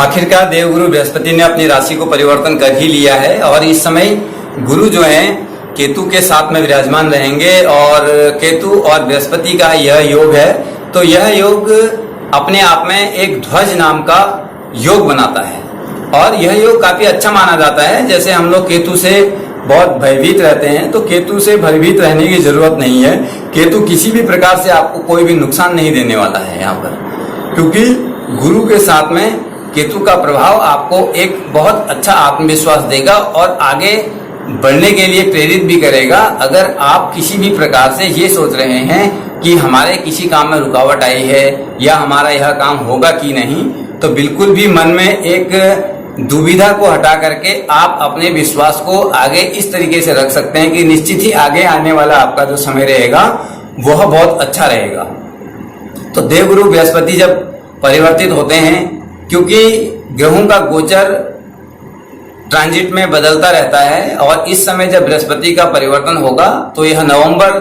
आखिरकार देवगुरु बृहस्पति ने अपनी राशि को परिवर्तन कर ही लिया है और इस समय गुरु जो है केतु के साथ में विराजमान रहेंगे और केतु और बृहस्पति का यह योग है। तो यह योग अपने आप में एक ध्वज नाम का योग बनाता है और यह योग काफी अच्छा माना जाता है। जैसे हम लोग केतु से बहुत भयभीत रहते हैं, तो केतु से भयभीत रहने की जरूरत नहीं है। केतु किसी भी प्रकार से आपको कोई भी नुकसान नहीं देने वाला है यहाँ पर, क्योंकि गुरु के साथ में केतु का प्रभाव आपको एक बहुत अच्छा आत्मविश्वास देगा और आगे बढ़ने के लिए प्रेरित भी करेगा। अगर आप किसी भी प्रकार से ये सोच रहे हैं कि हमारे किसी काम में रुकावट आई है या हमारा यह काम होगा कि नहीं, तो बिल्कुल भी मन में एक दुविधा को हटा करके आप अपने विश्वास को आगे इस तरीके से रख सकते हैं कि निश्चित ही आगे आने वाला आपका जो समय रहेगा वह बहुत अच्छा रहेगा। तो देवगुरु बृहस्पति जब परिवर्तित होते हैं, क्योंकि ग्रहों का गोचर ट्रांजिट में बदलता रहता है और इस समय जब बृहस्पति का परिवर्तन होगा तो यह नवंबर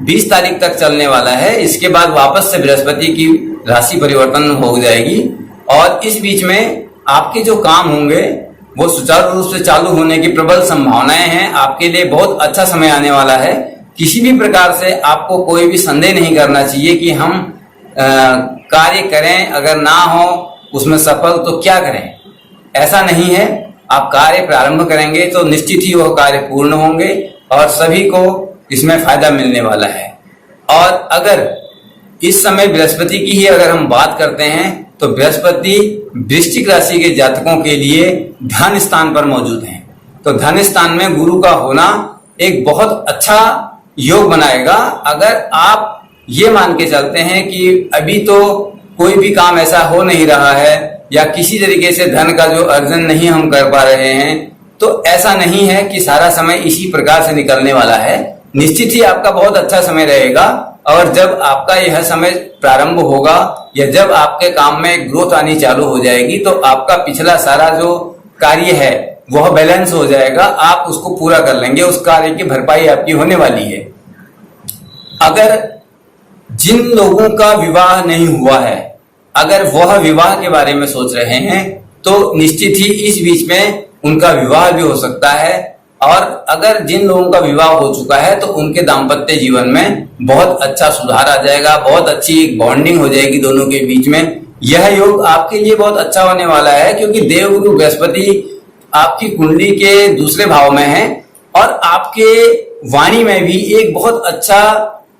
20 तारीख तक चलने वाला है। इसके बाद वापस से बृहस्पति की राशि परिवर्तन हो जाएगी और इस बीच में आपके जो काम होंगे वो सुचारू रूप से चालू होने की प्रबल संभावनाएं हैं। आपके लिए बहुत अच्छा समय आने वाला है। किसी भी प्रकार से आपको कोई भी संदेह नहीं करना चाहिए कि हम कार्य करें, अगर ना हो उसमें सफल तो क्या करें, ऐसा नहीं है। आप कार्य प्रारंभ करेंगे तो निश्चित ही वह कार्य पूर्ण होंगे और सभी को इसमें फायदा मिलने वाला है। और अगर इस समय बृहस्पति की ही अगर हम बात करते हैं तो बृहस्पति वृश्चिक राशि के जातकों के लिए धन स्थान पर मौजूद हैं। तो धन स्थान में गुरु का होना एक बहुत अच्छा योग बनाएगा। अगर आप ये मान के चलते हैं कि अभी तो कोई भी काम ऐसा हो नहीं रहा है या किसी तरीके से धन का जो अर्जन नहीं हम कर पा रहे हैं, तो ऐसा नहीं है कि सारा समय इसी प्रकार से निकलने वाला है। निश्चित ही आपका बहुत अच्छा समय रहेगा और जब आपका यह समय प्रारंभ होगा या जब आपके काम में ग्रोथ आनी चालू हो जाएगी तो आपका पिछला सारा जो कार्य है वह बैलेंस हो जाएगा। आप उसको पूरा कर लेंगे, उस कार्य की भरपाई आपकी होने वाली है। अगर जिन लोगों का विवाह नहीं हुआ है, अगर वह विवाह के बारे में सोच रहे हैं तो निश्चित ही इस बीच में उनका विवाह भी हो सकता है। और अगर जिन लोगों का विवाह हो चुका है तो उनके दाम्पत्य जीवन में बहुत अच्छा सुधार आ जाएगा, बहुत अच्छी एक बॉन्डिंग हो जाएगी दोनों के बीच में। यह योग आपके लिए बहुत अच्छा होने वाला है, क्योंकि देवगुरु बृहस्पति आपकी कुंडली के दूसरे भाव में है और आपके वाणी में भी एक बहुत अच्छा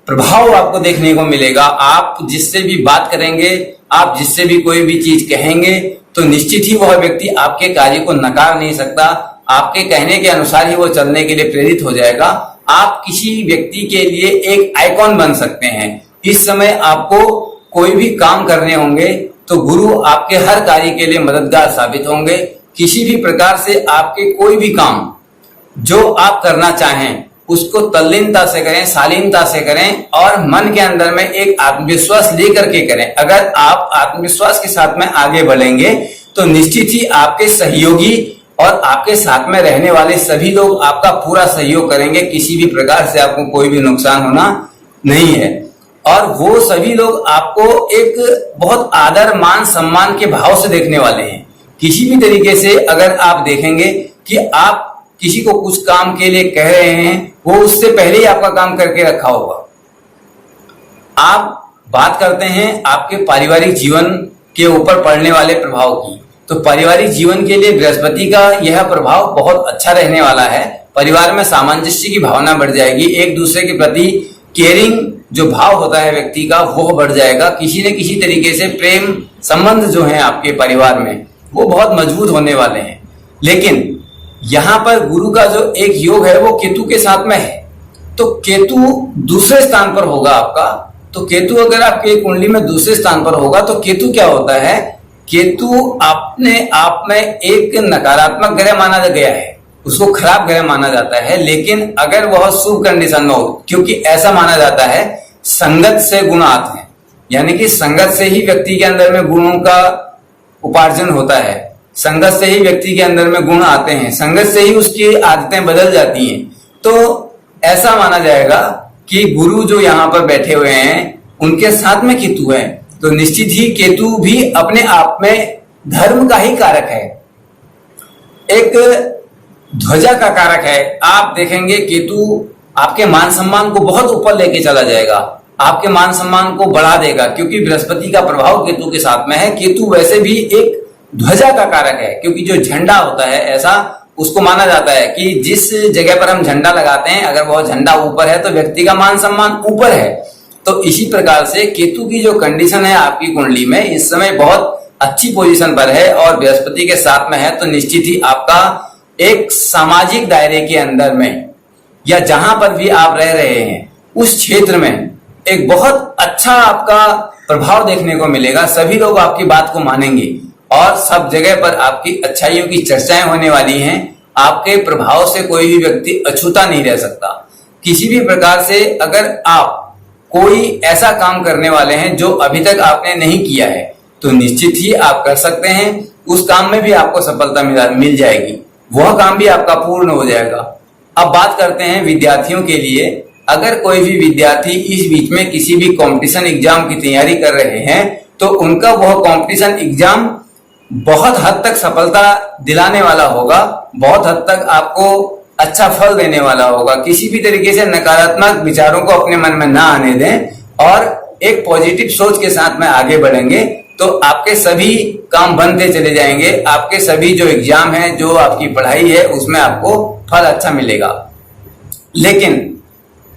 प्रभाव आपको देखने को मिलेगा। आप जिससे भी बात करेंगे, आप जिससे भी कोई भी चीज कहेंगे, तो निश्चित ही वह व्यक्ति आपके कार्य को नकार नहीं सकता। आपके कहने के अनुसार ही वो चलने के लिए प्रेरित हो जाएगा। आप किसी व्यक्ति के लिए एक आइकॉन बन सकते हैं। इस समय आपको कोई भी काम करने होंगे तो गुरु आपके हर कार्य के लिए मददगार साबित होंगे। किसी भी प्रकार से आपके कोई भी काम जो आप करना चाहें उसको तल्लीनता से करें, शालीनता से करें और मन के अंदर में एक आत्मविश्वास लेकर के करें। अगर आप आत्मविश्वास के साथ में आगे बढ़ेंगे तो निश्चित ही आपके सहयोगी और आपके साथ में रहने वाले सभी लोग आपका पूरा सहयोग करेंगे। किसी भी प्रकार से आपको कोई भी नुकसान होना नहीं है और वो सभी लोग आपको एक बहुत आदर, मान, सम्मान के भाव से देखने वाले हैं। किसी भी तरीके से अगर आप देखेंगे कि आप किसी को कुछ काम के लिए कह रहे हैं, वो उससे पहले ही आपका काम करके रखा होगा। आप बात करते हैं आपके पारिवारिक जीवन के ऊपर पड़ने वाले प्रभाव की, तो पारिवारिक जीवन के लिए बृहस्पति का यह प्रभाव बहुत अच्छा रहने वाला है। परिवार में सामंजस्य की भावना बढ़ जाएगी, एक दूसरे के प्रति केयरिंग जो भाव होता है व्यक्ति का वो बढ़ जाएगा। किसी न किसी तरीके से प्रेम संबंध जो है आपके परिवार में वो बहुत मजबूत होने वाले हैं। लेकिन यहाँ पर गुरु का जो एक योग है वो केतु के साथ में है, तो केतु दूसरे स्थान पर होगा आपका। तो केतु अगर आपके कुंडली में दूसरे स्थान पर होगा तो केतु क्या होता है, केतु अपने आप में एक नकारात्मक ग्रह माना गया है, उसको खराब ग्रह माना जाता है। लेकिन अगर वह शुभ कंडीशन में हो, क्योंकि ऐसा माना जाता है संगत से गुण आते हैं, यानी कि संगत से ही व्यक्ति के अंदर में गुणों का उपार्जन होता है, संगत से ही व्यक्ति के अंदर में गुण आते हैं, संगत से ही उसकी आदतें बदल जाती हैं। तो ऐसा माना जाएगा कि गुरु जो यहाँ पर बैठे हुए हैं उनके साथ में केतु है, तो निश्चित ही केतु भी अपने आप में धर्म का ही कारक है, एक ध्वजा का कारक है। आप देखेंगे केतु आपके मान सम्मान को बहुत ऊपर लेके चला जाएगा, आपके मान सम्मान को बढ़ा देगा, क्योंकि बृहस्पति का प्रभाव केतु के साथ में है। केतु वैसे भी एक ध्वजा का कारक है, क्योंकि जो झंडा होता है ऐसा उसको माना जाता है कि जिस जगह पर हम झंडा लगाते हैं अगर वह झंडा ऊपर है तो व्यक्ति का मान सम्मान ऊपर है। तो इसी प्रकार से केतु की जो कंडीशन है आपकी कुंडली में इस समय बहुत अच्छी पोजीशन पर है और बृहस्पति के साथ में है, तो निश्चित ही आपका एक सामाजिक दायरे के अंदर में या जहां पर भी आप रह रहे हैं उस क्षेत्र में एक बहुत अच्छा आपका प्रभाव देखने को मिलेगा। सभी लोग आपकी बात को मानेंगे और सब जगह पर आपकी अच्छाइयों की चर्चाएं होने वाली हैं। आपके प्रभाव से कोई भी व्यक्ति अछूता नहीं रह सकता। किसी भी प्रकार से अगर आप कोई ऐसा काम करने वाले हैं जो अभी तक आपने नहीं किया है तो निश्चित ही आप कर सकते हैं। उस काम में भी आपको सफलता मिल जाएगी, वह काम भी आपका पूर्ण हो जाएगा। अब बात करते हैं विद्यार्थियों के लिए। अगर कोई भी विद्यार्थी इस बीच में किसी भी कंपटीशन एग्जाम की तैयारी कर रहे हैं तो उनका वह कंपटीशन एग्जाम बहुत हद तक सफलता दिलाने वाला होगा, बहुत हद तक आपको अच्छा फल देने वाला होगा। किसी भी तरीके से नकारात्मक विचारों को अपने मन में ना आने दें और एक पॉजिटिव सोच के साथ में आगे बढ़ेंगे तो आपके सभी काम बनते चले जाएंगे। आपके सभी जो एग्जाम है, जो आपकी पढ़ाई है, उसमें आपको फल अच्छा मिलेगा। लेकिन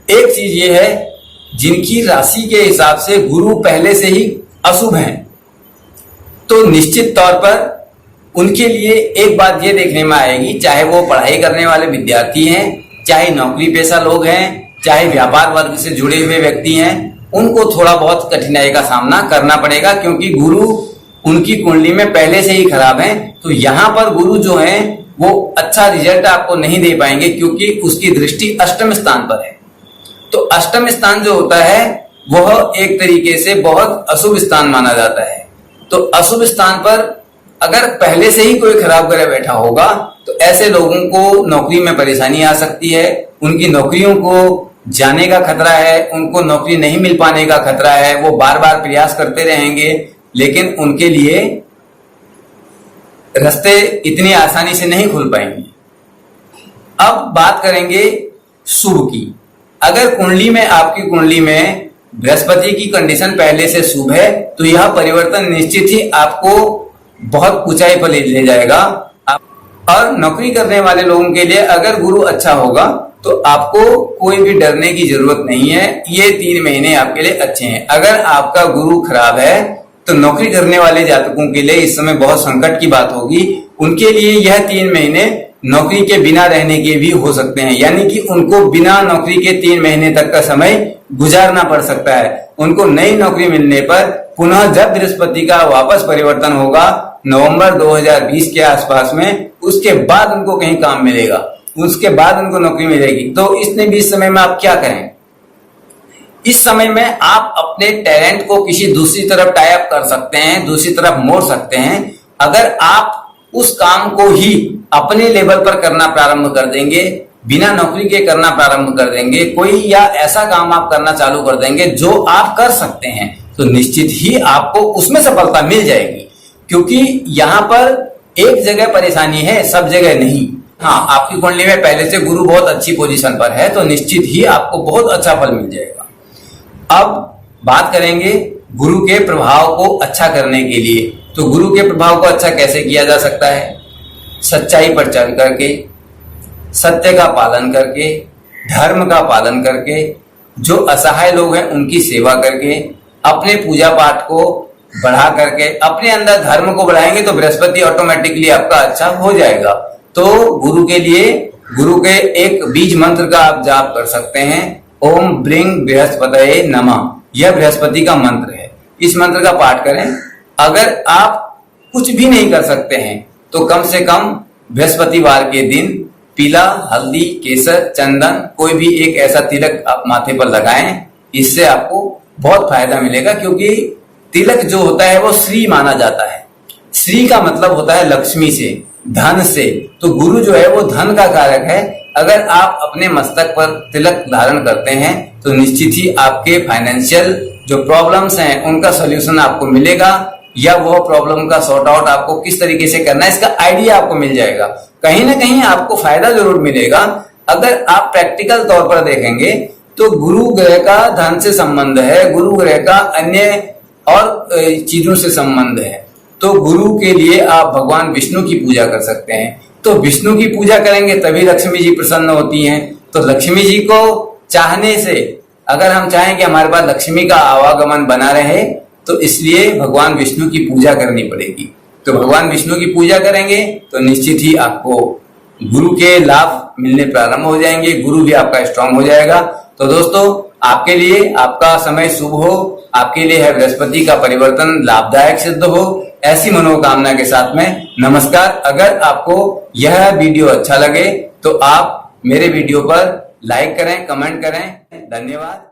एक चीज ये है, जिनकी राशि के हिसाब से गुरु पहले से ही अशुभ हैं तो निश्चित तौर पर उनके लिए एक बात ये देखने में आएगी, चाहे वो पढ़ाई करने वाले विद्यार्थी हैं, चाहे नौकरी पेशा लोग हैं, चाहे व्यापार वर्ग से जुड़े हुए व्यक्ति हैं, उनको थोड़ा बहुत कठिनाई का सामना करना पड़ेगा, क्योंकि गुरु उनकी कुंडली में पहले से ही खराब है। तो यहाँ पर गुरु जो है वो अच्छा रिजल्ट आपको नहीं दे पाएंगे, क्योंकि उसकी दृष्टि अष्टम स्थान पर है। तो अष्टम स्थान जो होता है वह एक तरीके से बहुत अशुभ स्थान माना जाता है। तो अशुभ स्थान पर अगर पहले से ही कोई खराब ग्रह बैठा होगा तो ऐसे लोगों को नौकरी में परेशानी आ सकती है, उनकी नौकरियों को जाने का खतरा है, उनको नौकरी नहीं मिल पाने का खतरा है। वो बार बार प्रयास करते रहेंगे लेकिन उनके लिए रास्ते इतनी आसानी से नहीं खुल पाएंगे। अब बात करेंगे शुभ की। अगर कुंडली में, आपकी कुंडली में बृहस्पति की कंडीशन पहले से शुभ है तो यह परिवर्तन निश्चित ही आपको बहुत ऊंचाई पर ले जाएगा। और नौकरी करने वाले लोगों के लिए अगर गुरु अच्छा होगा तो आपको कोई भी डरने की जरूरत नहीं है। ये 3 महीने आपके लिए अच्छे हैं। अगर आपका गुरु खराब है तो नौकरी करने वाले जातकों के लिए इस समय बहुत संकट की बात होगी। उनके लिए यह 3 महीने नौकरी के बिना रहने के भी हो सकते हैं, यानी कि उनको बिना नौकरी के 3 महीने तक का समय गुजारना पड़ सकता है। उनको नई नौकरी मिलने पर पुनः जब बृहस्पति का वापस परिवर्तन होगा नवंबर 2020 के आसपास में, उसके बाद उनको कहीं काम मिलेगा, उसके बाद उनको नौकरी मिलेगी। तो इसने भी इस समय में आप क्या करें? इस समय में आप अपने टैलेंट को किसी दूसरी तरफ टाई अप कर सकते हैं, दूसरी तरफ मोड़ सकते हैं। अगर आप उस काम को ही अपने लेवल पर करना प्रारंभ कर देंगे, बिना नौकरी के करना प्रारंभ कर देंगे, कोई या ऐसा काम आप करना चालू कर देंगे जो आप कर सकते हैं, तो निश्चित ही आपको उसमें सफलता मिल जाएगी। क्योंकि यहाँ पर एक जगह परेशानी है, सब जगह नहीं। हाँ, आपकी कुंडली में पहले से गुरु बहुत अच्छी पोजीशन पर है तो निश्चित ही आपको बहुत अच्छा फल मिल जाएगा। अब बात करेंगे गुरु के प्रभाव को अच्छा करने के लिए। तो गुरु के प्रभाव को अच्छा कैसे किया जा सकता है? सच्चाई पर चल करके, सत्य का पालन करके, धर्म का पालन करके, जो असहाय लोग हैं उनकी सेवा करके, अपने पूजा पाठ को बढ़ा करके, अपने अंदर धर्म को बढ़ाएंगे तो बृहस्पति ऑटोमेटिकली आपका अच्छा हो जाएगा। तो गुरु के लिए गुरु के एक बीज मंत्र का आप जाप कर सकते हैं, ओम ब्लिंग बृहस्पतये नमः। यह बृहस्पति का मंत्र है, इस मंत्र का पाठ करें। अगर आप कुछ भी नहीं कर सकते हैं तो कम से कम बृहस्पतिवार के दिन पीला, हल्दी, केसर, चंदन, कोई भी एक ऐसा तिलक आप माथे पर लगाएं। इससे आपको बहुत फायदा मिलेगा, क्योंकि तिलक जो होता है वो श्री माना जाता है। श्री का मतलब होता है लक्ष्मी से, धन से। तो गुरु जो है वो धन का कारक है। अगर आप अपने मस्तक पर तिलक धारण करते हैं तो निश्चित ही आपके फाइनेंशियल जो प्रॉब्लम्स हैं उनका सोल्यूशन आपको मिलेगा। या वो प्रॉब्लम का सॉर्ट आउट आपको किस तरीके से करना है, इसका आइडिया आपको मिल जाएगा। कहीं ना कहीं आपको फायदा जरूर मिलेगा। अगर आप प्रैक्टिकल तौर पर देखेंगे तो गुरु ग्रह का धन से संबंध है, गुरु ग्रह का अन्य और चीजों से संबंध है। तो गुरु के लिए आप भगवान विष्णु की पूजा कर सकते हैं। तो विष्णु की पूजा करेंगे तभी लक्ष्मी जी प्रसन्न होती हैं। तो लक्ष्मी जी को चाहने से, अगर हम चाहें कि हमारे पास लक्ष्मी का आवागमन बना रहे, तो इसलिए भगवान विष्णु की पूजा करनी पड़ेगी। तो भगवान विष्णु की पूजा करेंगे तो निश्चित ही आपको गुरु के लाभ मिलने प्रारंभ हो जाएंगे, गुरु भी आपका स्ट्रांग हो जाएगा। तो दोस्तों, आपके लिए आपका समय शुभ हो, आपके लिए है बृहस्पति का परिवर्तन लाभदायक सिद्ध हो, ऐसी मनोकामना के साथ में नमस्कार। अगर आपको यह वीडियो अच्छा लगे तो आप मेरे वीडियो पर लाइक करें, कमेंट करें। धन्यवाद।